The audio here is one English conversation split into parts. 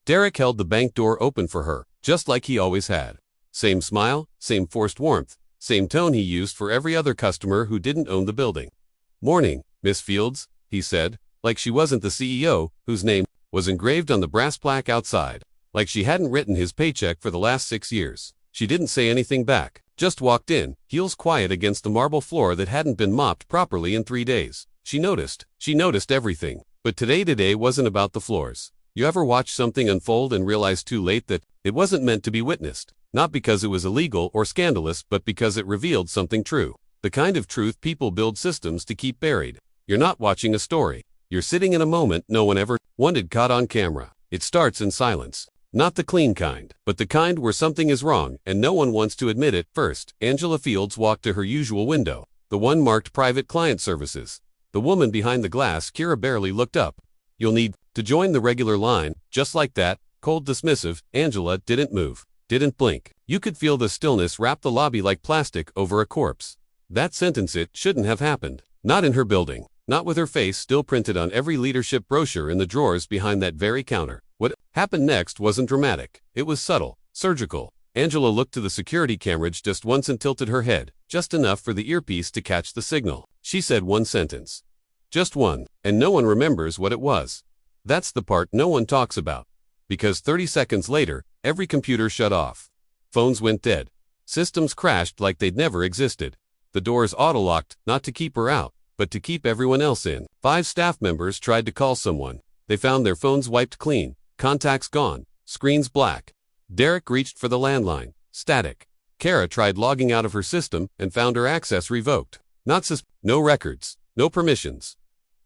Derek held the bank door open for her, just like he always had. Same smile, same forced warmth, same tone he used for every other customer who didn't own the building. "Morning, Miss Fields," he said, like she wasn't the CEO, whose name was engraved on the brass plaque outside, like she hadn't written his paycheck for the last 6 years. She didn't say anything back, just walked in, heels quiet against the marble floor that hadn't been mopped properly in 3 days. She noticed everything. But today wasn't about the floors. You ever watch something unfold and realize too late that it wasn't meant to be witnessed? Not because it was illegal or scandalous, but because it revealed something true. The kind of truth people build systems to keep buried. You're not watching a story. You're sitting in a moment no one ever wanted caught on camera. It starts in silence. Not the clean kind, but the kind where something is wrong and no one wants to admit it. First, Angela Fields walked to her usual window, the one marked Private Client Services. The woman behind the glass, Kira, barely looked up. "You'll need to join the regular line," just like that, cold, dismissive. Angela didn't move, didn't blink. You could feel the stillness wrap the lobby like plastic over a corpse. That sentence, it shouldn't have happened. Not in her building. Not with her face still printed on every leadership brochure in the drawers behind that very counter. What happened next wasn't dramatic. It was subtle, surgical. Angela looked to the security camera just once and tilted her head, just enough for the earpiece to catch the signal. She said one sentence. Just one, and no one remembers what it was. That's the part no one talks about. Because 30 seconds later, every computer shut off. Phones went dead. Systems crashed like they'd never existed. The doors auto-locked, not to keep her out, but to keep everyone else in. 5 staff members tried to call someone. They found their phones wiped clean, contacts gone, screens black. Derek reached for the landline. Static. Kara tried logging out of her system and found her access revoked. No records, no permissions,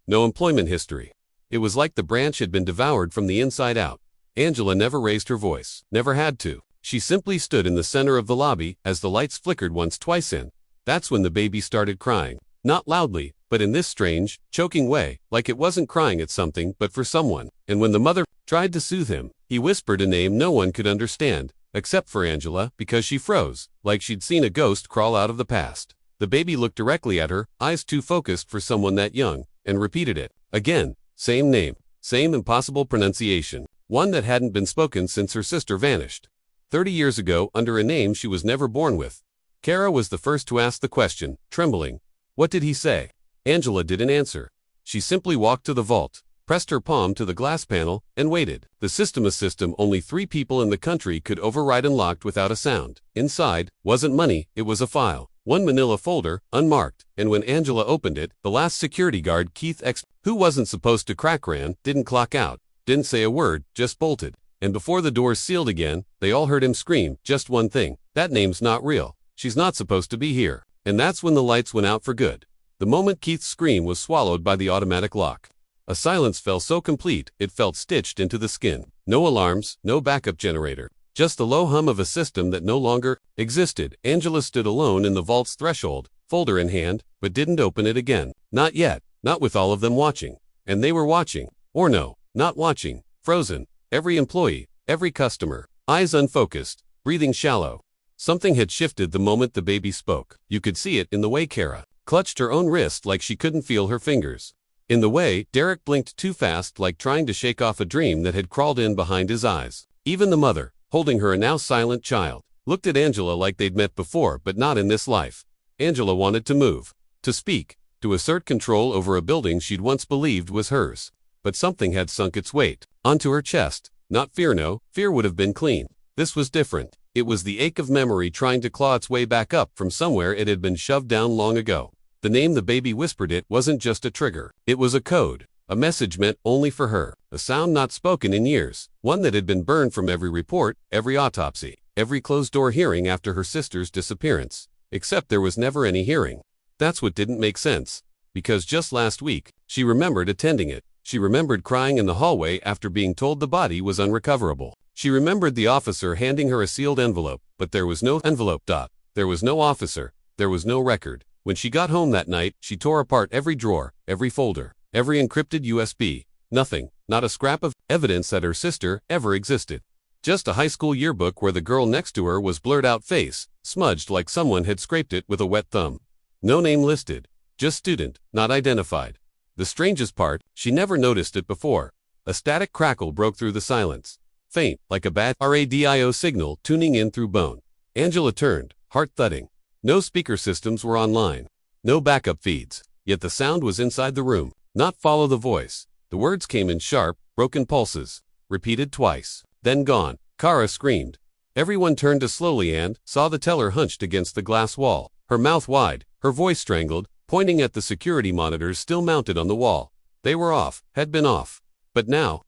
no employment history. It was like the branch had been devoured from the inside out. Angela never raised her voice, never had to. She simply stood in the center of the lobby as the lights flickered once, twice in. That's when the baby started crying. Not loudly, but in this strange, choking way, like it wasn't crying at something but for someone. And when the mother tried to soothe him, he whispered a name no one could understand, except for Angela, because she froze, like she'd seen a ghost crawl out of the past. The baby looked directly at her, eyes too focused for someone that young, and repeated it. Again, same name, same impossible pronunciation, one that hadn't been spoken since her sister vanished 30 years ago under a name she was never born with. Kara was the first to ask the question, trembling. "What did he say?" Angela didn't answer. She simply walked to the vault, pressed her palm to the glass panel, and waited. The system only 3 people in the country could override, unlocked without a sound. Inside wasn't money, it was a file. One manila folder, unmarked, and when Angela opened it, the last security guard, Keith X, who wasn't supposed to crack, ran, didn't clock out, didn't say a word, just bolted. And before the doors sealed again, they all heard him scream, just one thing: "That name's not real. She's not supposed to be here." And that's when the lights went out for good. The moment Keith's scream was swallowed by the automatic lock. A silence fell so complete, it felt stitched into the skin. No alarms, no backup generator. Just the low hum of a system that no longer existed. Angela stood alone in the vault's threshold, folder in hand, but didn't open it again. Not yet, not with all of them watching. And they were watching. Or no, not watching. Frozen. Every employee, every customer. Eyes unfocused, breathing shallow. Something had shifted the moment the baby spoke. You could see it in the way Kara clutched her own wrist like she couldn't feel her fingers. In the way Derek blinked too fast, like trying to shake off a dream that had crawled in behind his eyes. Even the mother, holding her now silent child, looked at Angela like they'd met before, but not in this life. Angela wanted to move, to speak, to assert control over a building she'd once believed was hers. But something had sunk its weight onto her chest. Not fear, no, fear would have been clean. This was different. It was the ache of memory trying to claw its way back up from somewhere it had been shoved down long ago. The name the baby whispered, it wasn't just a trigger. It was a code. A message meant only for her. A sound not spoken in years. One that had been burned from every report, every autopsy, every closed-door hearing after her sister's disappearance. Except there was never any hearing. That's what didn't make sense. Because just last week, she remembered attending it. She remembered crying in the hallway after being told the body was unrecoverable. She remembered the officer handing her a sealed envelope, but there was no envelope. There was no officer. There was no record. When she got home that night, she tore apart every drawer, every folder, every encrypted USB. Nothing, not a scrap of evidence that her sister ever existed. Just a high school yearbook where the girl next to her was blurred out face, smudged like someone had scraped it with a wet thumb. No name listed. Just student, not identified. The strangest part, she never noticed it before. A static crackle broke through the silence. faint, like a bad radio signal tuning in through bone. Angela turned, heart thudding. No speaker systems were online. No backup feeds. Yet the sound was inside the room. Not follow the voice. The words came in sharp, broken pulses. Repeated twice. Then gone. Kara screamed. Everyone turned to slowly and saw the teller hunched against the glass wall, her mouth wide, her voice strangled, pointing at the security monitors still mounted on the wall. They were off, had been off. But now,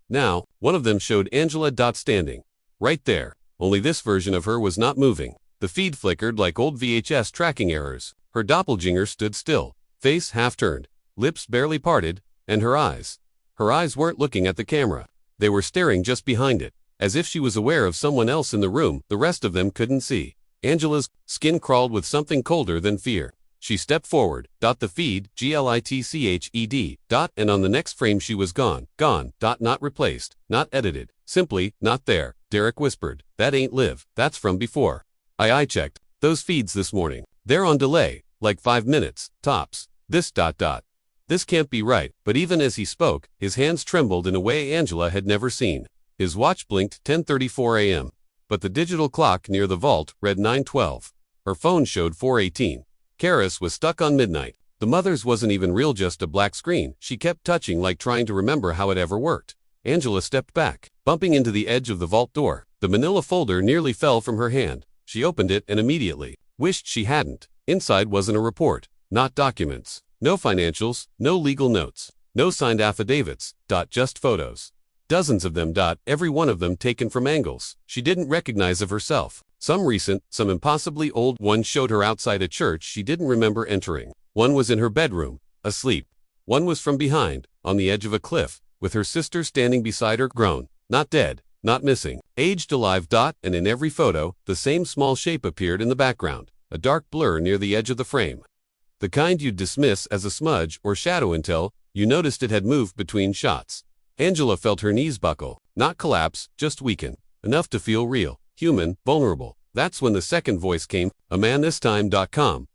one of them showed Angela standing. Right there. Only this version of her was not moving. The feed flickered like old VHS tracking errors. Her doppelganger stood still, face half turned, lips barely parted, and her eyes. Her eyes weren't looking at the camera. They were staring just behind it, as if she was aware of someone else in the room the rest of them couldn't see. Angela's skin crawled with something colder than fear. She stepped forward, the feed, glitched, and on the next frame she was gone, not replaced, not edited, simply, not there. Derek whispered, that ain't live, that's from before. I checked those feeds this morning. They're on delay, like 5 minutes, tops. This. This can't be right, but even as he spoke, his hands trembled in a way Angela had never seen. His watch blinked 10:34 a.m., but the digital clock near the vault read 9:12. Her phone showed 4:18. Karis was stuck on midnight. The mother's wasn't even real, just a black screen. She kept touching like trying to remember how it ever worked. Angela stepped back, bumping into the edge of the vault door. The manila folder nearly fell from her hand. She opened it and immediately wished she hadn't. Inside wasn't a report, not documents, no financials, no legal notes, no signed affidavits, just photos. Dozens of them, every one of them taken from angles she didn't recognize of herself. Some recent, some impossibly old. One showed her outside a church she didn't remember entering. One was in her bedroom, asleep. One was from behind, on the edge of a cliff, with her sister standing beside her, grown, not dead, not missing, aged alive. And in every photo, the same small shape appeared in the background, a dark blur near the edge of the frame. The kind you'd dismiss as a smudge or shadow until you noticed it had moved between shots. Angela felt her knees buckle, not collapse, just weaken, enough to feel real, human, vulnerable. That's when the second voice came, a man this time.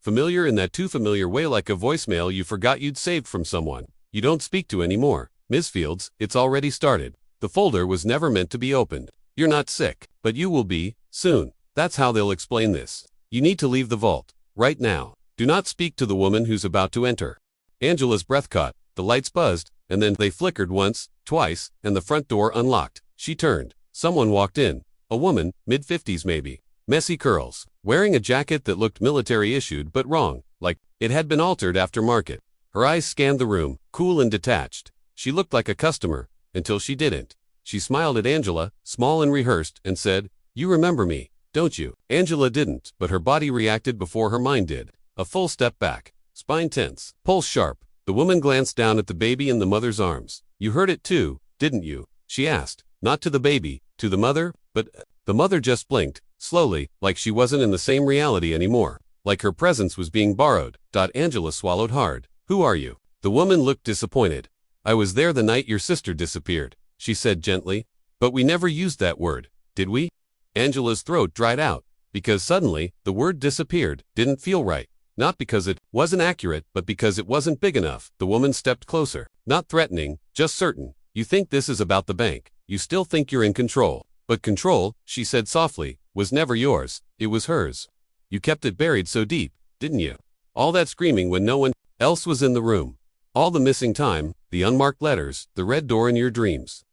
Familiar in that too familiar way, like a voicemail you forgot you'd saved from someone you don't speak to anymore. Ms. Fields, it's already started. The folder was never meant to be opened. You're not sick, but you will be, soon. That's how they'll explain this. You need to leave the vault, right now. Do not speak to the woman who's about to enter. Angela's breath caught, the lights buzzed, and then they flickered once, twice, and the front door unlocked. She turned. Someone walked in. A woman, mid-50s maybe. Messy curls. Wearing a jacket that looked military issued but wrong, like it had been altered aftermarket. Her eyes scanned the room, cool and detached. She looked like a customer, until she didn't. She smiled at Angela, small and rehearsed, and said, "You remember me, don't you?" Angela didn't, but her body reacted before her mind did. A full step back. Spine tense. Pulse sharp. The woman glanced down at the baby in the mother's arms. "You heard it too, didn't you?" she asked. Not to the baby, to the mother, but the mother just blinked, slowly, like she wasn't in the same reality anymore. Like her presence was being borrowed. Angela swallowed hard. "Who are you?" The woman looked disappointed. "I was there the night your sister disappeared," she said gently. "But we never used that word, did we?" Angela's throat dried out, because suddenly, the word disappeared didn't feel right. Not because it wasn't accurate, but because it wasn't big enough. The woman stepped closer. Not threatening, just certain. "You think this is about the bank. You still think you're in control. But control," she said softly, "was never yours. It was hers. You kept it buried so deep, didn't you? All that screaming when no one else was in the room. All the missing time, the unmarked letters, the red door in your dreams.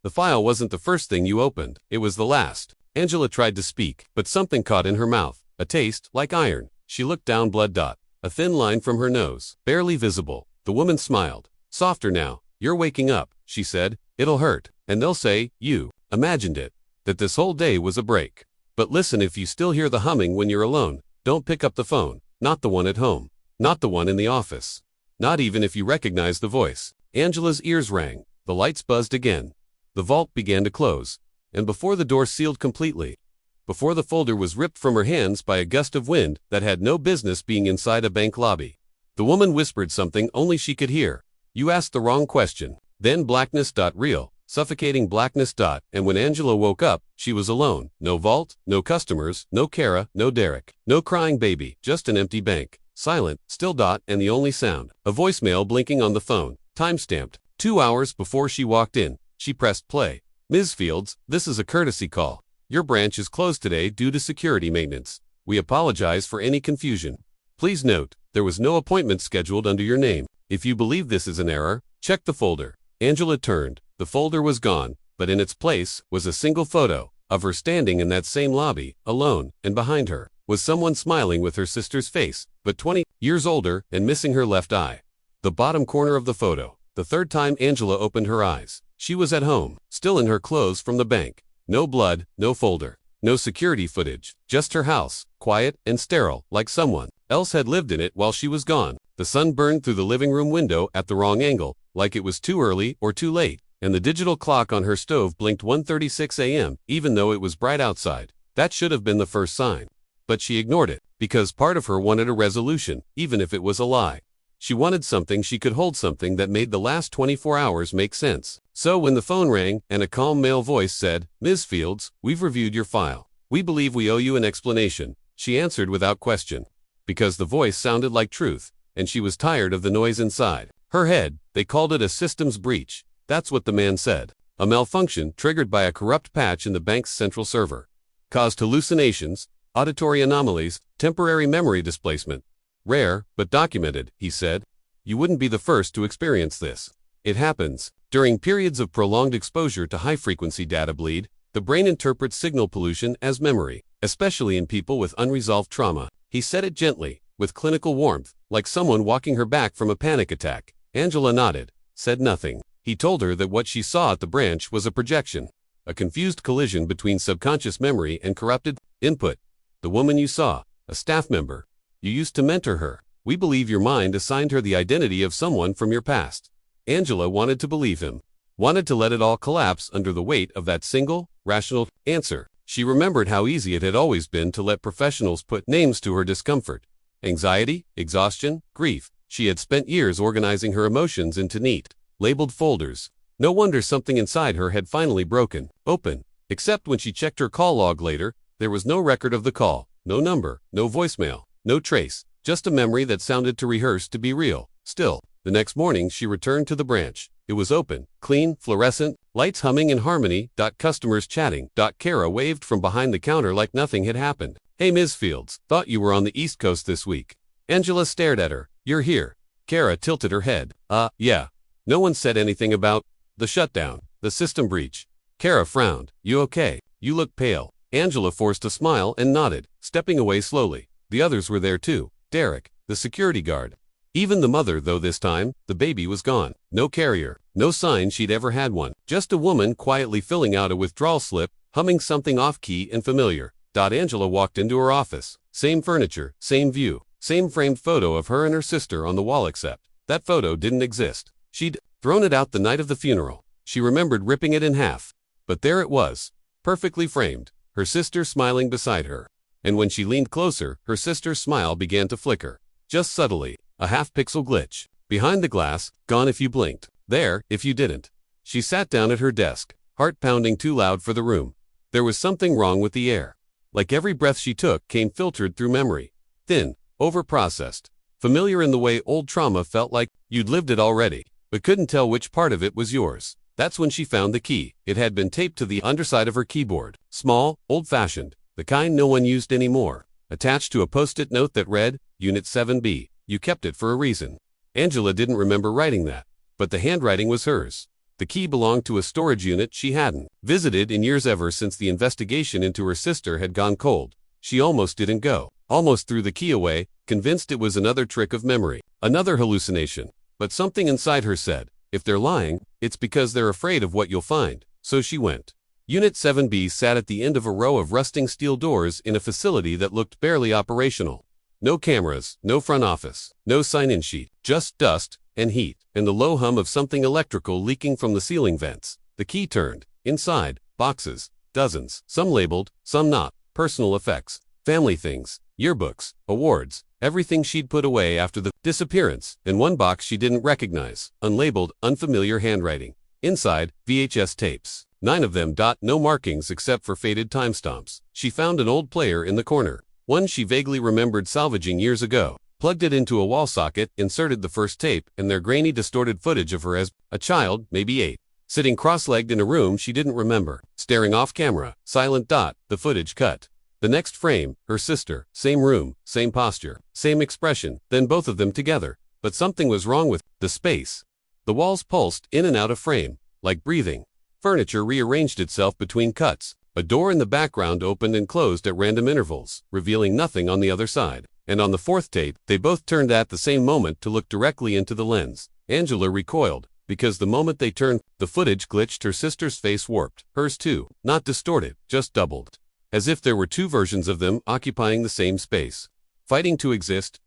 The file wasn't the first thing you opened. It was the last." Angela tried to speak, but something caught in her mouth. A taste, like iron. She looked down, blood. A thin line from her nose, barely visible. The woman smiled. "Softer now. You're waking up," she said. "It'll hurt, and they'll say, you imagined it. That this whole day was a break. But listen, if you still hear the humming when you're alone, don't pick up the phone. Not the one at home. Not the one in the office. Not even if you recognize the voice." Angela's ears rang. The lights buzzed again. The vault began to close. And before the door sealed completely, before the folder was ripped from her hands by a gust of wind that had no business being inside a bank lobby, the woman whispered something only she could hear. "You asked the wrong question." Then blackness. Real, suffocating blackness. And when Angela woke up, she was alone. No vault, no customers, no Kara, no Derek, no crying baby, just an empty bank. Silent, still. And the only sound, a voicemail blinking on the phone, time-stamped. 2 hours before she walked in. She pressed play. Ms. Fields, this is a courtesy call. Your branch is closed today due to security maintenance. We apologize for any confusion. Please note, there was no appointment scheduled under your name. If you believe this is an error, check the folder. Angela turned. The folder was gone, but in its place was a single photo of her standing in that same lobby, alone, and behind her was someone smiling with her sister's face, but 20 years older and missing her left eye. The bottom corner of the photo. The third time Angela opened her eyes, she was at home, still in her clothes from the bank. No blood, no folder, no security footage, just her house, quiet and sterile, like someone else had lived in it while she was gone. The sun burned through the living room window at the wrong angle, like it was too early or too late, and the digital clock on her stove blinked 1:36 a.m., even though it was bright outside. That should have been the first sign. But she ignored it, because part of her wanted a resolution, even if it was a lie. She wanted something she could hold, something that made the last 24 hours make sense. So when the phone rang and a calm male voice said, "Ms. Fields, we've reviewed your file. We believe we owe you an explanation," she answered without question. Because the voice sounded like truth, and she was tired of the noise inside her head. They called it a systems breach. That's what the man said. A malfunction triggered by a corrupt patch in the bank's central server caused hallucinations, auditory anomalies, temporary memory displacement. Rare, but documented, he said. You wouldn't be the first to experience this. It happens. During periods of prolonged exposure to high-frequency data bleed, the brain interprets signal pollution as memory, especially in people with unresolved trauma. He said it gently, with clinical warmth, like someone walking her back from a panic attack. Angela nodded, said nothing. He told her that what she saw at the branch was a projection, a confused collision between subconscious memory and corrupted input. The woman you saw, a staff member. You used to mentor her. We believe your mind assigned her the identity of someone from your past. Angela wanted to believe him, wanted to let it all collapse under the weight of that single, rational answer. She remembered how easy it had always been to let professionals put names to her discomfort. Anxiety, exhaustion, grief. She had spent years organizing her emotions into neat, labeled folders. No wonder something inside her had finally broken open. Except when she checked her call log later, there was no record of the call, no number, no voicemail, no trace, just a memory that sounded too rehearsed to be real. Still, the next morning she returned to the branch. It was open, clean, fluorescent, lights humming in harmony, customers chatting. Kara waved from behind the counter like nothing had happened. "Hey Ms. Fields, thought you were on the East Coast this week." Angela stared at her. "You're here." Kara tilted her head. Yeah. No one said anything about the shutdown, the system breach." Kara frowned. "You okay? You look pale." Angela forced a smile and nodded, stepping away slowly. The others were there too. Derek, the security guard. Even the mother, though this time, the baby was gone. No carrier, no sign she'd ever had one. Just a woman quietly filling out a withdrawal slip, humming something off-key and familiar. Angela walked into her office. Same furniture, same view, same framed photo of her and her sister on the wall, except that photo didn't exist. She'd thrown it out the night of the funeral. She remembered ripping it in half. But there it was, perfectly framed, her sister smiling beside her. And when she leaned closer, her sister's smile began to flicker. Just subtly, a half-pixel glitch. Behind the glass, gone if you blinked. There, if you didn't. She sat down at her desk, heart pounding too loud for the room. There was something wrong with the air. Like every breath she took came filtered through memory. Thin, over-processed. Familiar in the way old trauma felt like you'd lived it already, but couldn't tell which part of it was yours. That's when she found the key. It had been taped to the underside of her keyboard. Small, old-fashioned, the kind no one used anymore. Attached to a post-it note that read, Unit 7B. You kept it for a reason. Angela didn't remember writing that, but the handwriting was hers. The key belonged to a storage unit she hadn't visited in years, ever since the investigation into her sister had gone cold. She almost didn't go. Almost threw the key away, convinced it was another trick of memory, another hallucination. But something inside her said, if they're lying, it's because they're afraid of what you'll find. So she went. Unit 7B sat at the end of a row of rusting steel doors in a facility that looked barely operational. No cameras, no front office, no sign-in sheet, just dust and heat, and the low hum of something electrical leaking from the ceiling vents. The key turned. Inside, boxes, dozens, some labeled, some not, personal effects, family things, yearbooks, awards, everything she'd put away after the disappearance. In one box she didn't recognize, unlabeled, unfamiliar handwriting. Inside, VHS tapes. 9 of them. No markings except for faded timestamps. She found an old player in the corner, one she vaguely remembered salvaging years ago, plugged it into a wall socket, inserted the first tape and their grainy, distorted footage of her as a child, maybe 8. Sitting cross-legged in a room she didn't remember, staring off camera, silent. The footage cut. The next frame, her sister, same room, same posture, same expression, then both of them together. But something was wrong with the space. The walls pulsed in and out of frame, like breathing. Furniture rearranged itself between cuts. A door in the background opened and closed at random intervals, revealing nothing on the other side. And on the fourth tape, they both turned at the same moment to look directly into the lens. Angela recoiled, because the moment they turned, the footage glitched. Her sister's face warped, hers too, not distorted, just doubled. As if there were two versions of them occupying the same space, fighting to exist.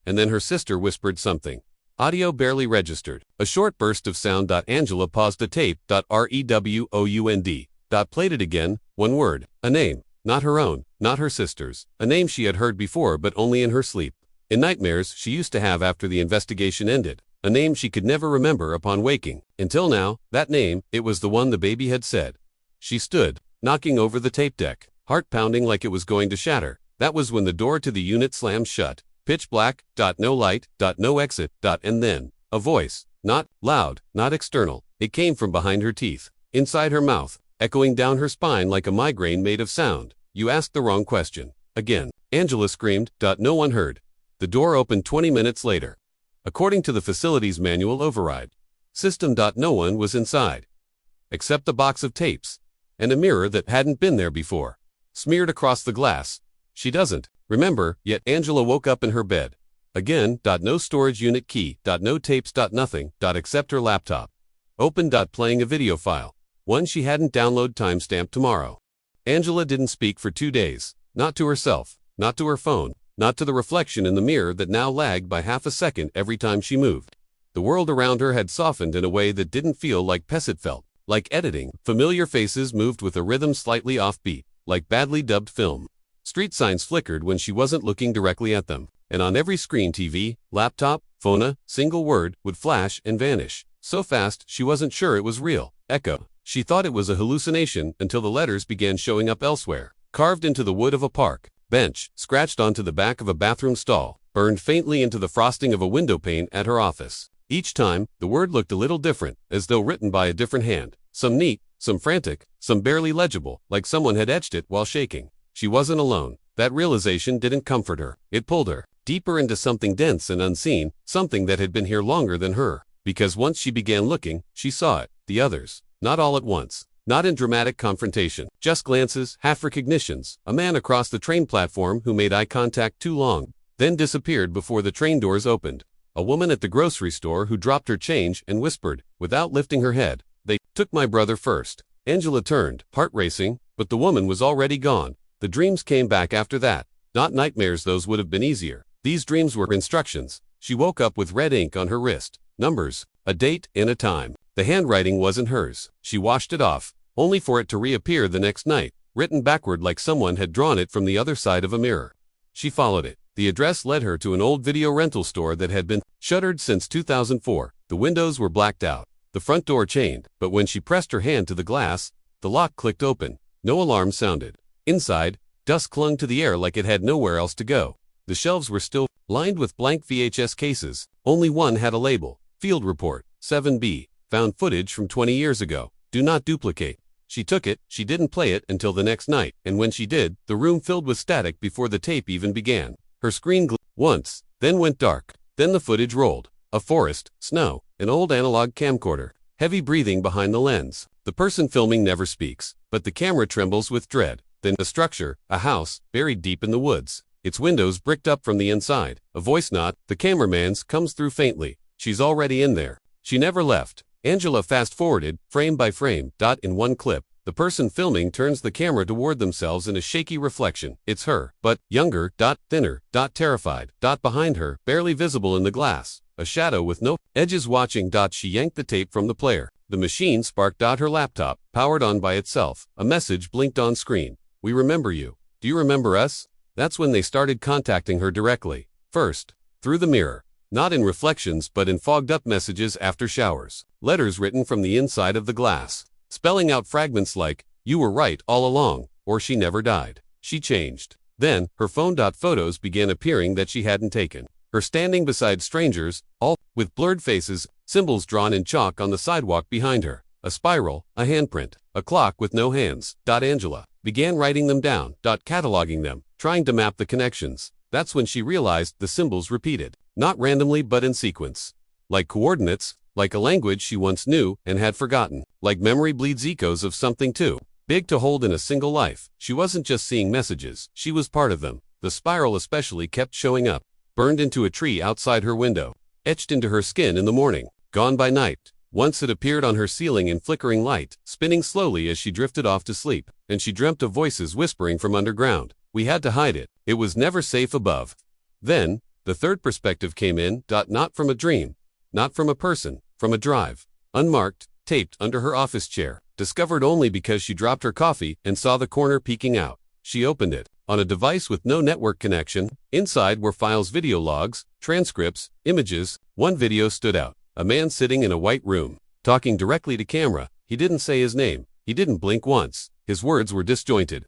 And then her sister whispered something. Audio barely registered. A short burst of sound. Angela paused the tape. Rewound. Played it again. One word. A name. Not her own, not her sister's. A name she had heard before, but only in her sleep. In nightmares she used to have after the investigation ended. A name she could never remember upon waking. Until now, that name, it was the one the baby had said. She stood, knocking over the tape deck, heart pounding like it was going to shatter. That was when the door to the unit slammed shut. Pitch black. No light. No exit. And then, a voice. Not loud, not external. It came from behind her teeth, inside her mouth, echoing down her spine like a migraine made of sound. You asked the wrong question. Again. Angela screamed. No one heard. The door opened 20 minutes later. According to the facility's manual override system. No one was inside. Except the box of tapes. And a mirror that hadn't been there before. Smeared across the glass. She doesn't remember, yet Angela woke up in her bed. Again. No storage unit key. No tapes. Nothing. Except her laptop. Open. Playing a video file. One she hadn't downloaded, timestamp tomorrow. Angela didn't speak for 2 days. Not to herself, not to her phone, not to the reflection in the mirror that now lagged by half a second every time she moved. The world around her had softened in a way that didn't feel like it felt like editing. Familiar faces moved with a rhythm slightly offbeat, like badly dubbed film. Street signs flickered when she wasn't looking directly at them. And on every screen, TV, laptop, phone, a single word would flash and vanish. So fast, she wasn't sure it was real. Echo. She thought it was a hallucination until the letters began showing up elsewhere. Carved into the wood of a park bench, scratched onto the back of a bathroom stall, burned faintly into the frosting of a window pane at her office. Each time, the word looked a little different, as though written by a different hand. Some neat, some frantic, some barely legible, like someone had etched it while shaking. She wasn't alone. That realization didn't comfort her. It pulled her deeper into something dense and unseen, something that had been here longer than her. Because once she began looking, she saw it. The others. Not all at once. Not in dramatic confrontation. Just glances, half recognitions. A man across the train platform who made eye contact too long, then disappeared before the train doors opened. A woman at the grocery store who dropped her change and whispered, without lifting her head, "They took my brother first." Angela turned, heart racing, but the woman was already gone. The dreams came back after that. Not nightmares, those would have been easier. These dreams were instructions. She woke up with red ink on her wrist. Numbers, a date, and a time. The handwriting wasn't hers. She washed it off, only for it to reappear the next night, written backward like someone had drawn it from the other side of a mirror. She followed it. The address led her to an old video rental store that had been shuttered since 2004. The windows were blacked out, the front door chained, but when she pressed her hand to the glass, the lock clicked open. No alarm sounded. Inside, dust clung to the air like it had nowhere else to go. The shelves were still lined with blank VHS cases. Only one had a label. Field Report, 7B. Found footage from 20 years ago. Do not duplicate. She took it. She didn't play it until the next night, and when she did, the room filled with static before the tape even began. Her screen glitched once, then went dark. Then the footage rolled. A forest, snow, an old analog camcorder, heavy breathing behind the lens. The person filming never speaks, but the camera trembles with dread. Then a structure, a house, buried deep in the woods. Its windows bricked up from the inside. A voice, not the cameraman's, comes through faintly. She's already in there. She never left. Angela fast-forwarded, frame by frame. In one clip, the person filming turns the camera toward themselves in a shaky reflection. It's her, but younger. Thinner. Terrified. Behind her, barely visible in the glass. A shadow with no edges watching. She yanked the tape from the player. The machine sparked. Her laptop, powered on by itself. A message blinked on screen. We remember you. Do you remember us? That's when they started contacting her directly. First, through the mirror. Not in reflections but in fogged-up messages after showers. Letters written from the inside of the glass. Spelling out fragments like, "You were right all along," or "She never died. She changed." Then, her phone. Photos began appearing that she hadn't taken. Her standing beside strangers, all with blurred faces, symbols drawn in chalk on the sidewalk behind her. a spiral, a handprint, a clock with no hands. Angela began writing them down, cataloging them, trying to map the connections. That's when she realized the symbols repeated, not randomly but in sequence. Like coordinates, like a language she once knew and had forgotten, like memory bleeds echoes of something too big to hold in a single life. She wasn't just seeing messages, she was part of them. The spiral especially kept showing up, burned into a tree outside her window, etched into her skin in the morning, gone by night. Once it appeared on her ceiling in flickering light, spinning slowly as she drifted off to sleep, and she dreamt of voices whispering from underground. We had to hide it. It was never safe above. Then, the third perspective came in, not from a dream, not from a person, from a drive, unmarked, taped under her office chair, discovered only because she dropped her coffee and saw the corner peeking out. She opened it. On a device with no network connection, inside were files, video logs, transcripts, images. One video stood out. A man sitting in a white room, talking directly to camera. He didn't say his name. He didn't blink once. His words were disjointed,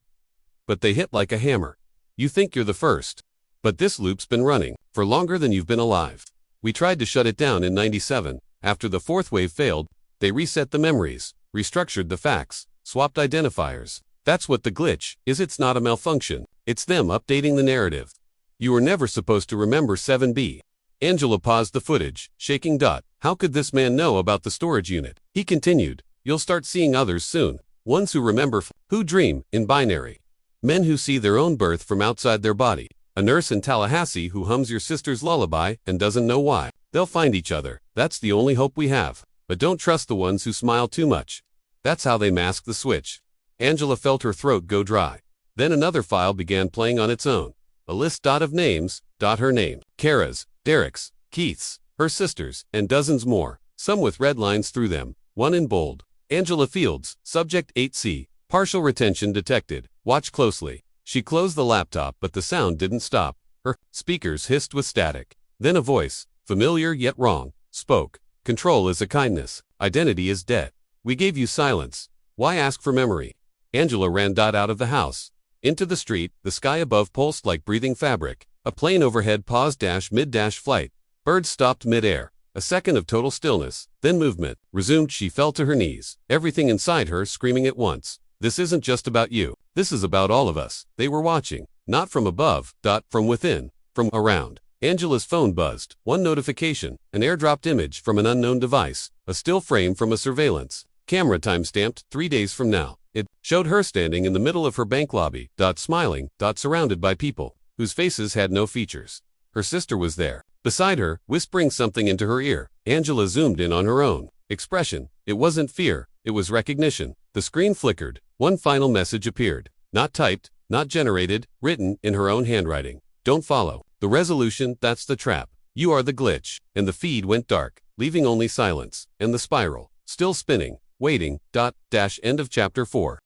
but they hit like a hammer. You think you're the first, but this loop's been running for longer than you've been alive. We tried to shut it down in '97. After the fourth wave failed, they reset the memories, restructured the facts, swapped identifiers. That's what the glitch is. It's not a malfunction. It's them updating the narrative. You were never supposed to remember 7B. Angela paused the footage, shaking. How could this man know about the storage unit? He continued, you'll start seeing others soon. Ones who remember, who dream, in binary. Men who see their own birth from outside their body. A nurse in Tallahassee who hums your sister's lullaby and doesn't know why. They'll find each other. That's the only hope we have. But don't trust the ones who smile too much. That's how they mask the switch. Angela felt her throat go dry. Then another file began playing on its own. A list of names, her name, Kara's, Derek's, Keith's, her sister's, and dozens more, some with red lines through them, one in bold. Angela Fields, subject 8C, partial retention detected. Watch closely. She closed the laptop, but the sound didn't stop. Her speakers hissed with static. Then a voice, familiar yet wrong, spoke. Control is a kindness. Identity is debt. We gave you silence. Why ask for memory? Angela ran out of the house. Into the street, the sky above pulsed like breathing fabric. A plane overhead paused mid-flight. Birds stopped mid-air. A second of total stillness, then movement. Resumed. She fell to her knees, everything inside her screaming at once. This isn't just about you. This is about all of us. They were watching. Not from above, from within, from around. Angela's phone buzzed. One notification, an airdropped image from an unknown device, a still frame from a surveillance camera time-stamped 3 days from now. It showed her standing in the middle of her bank lobby, smiling, surrounded by people whose faces had no features. Her sister was there, beside her, whispering something into her ear. Angela zoomed in on her own expression. It wasn't fear, it was recognition. The screen flickered. One final message appeared. Not typed, not generated, written in her own handwriting. Don't follow. The resolution, that's the trap. You are the glitch. And the feed went dark, leaving only silence, and the spiral, still spinning, waiting. End of chapter 4.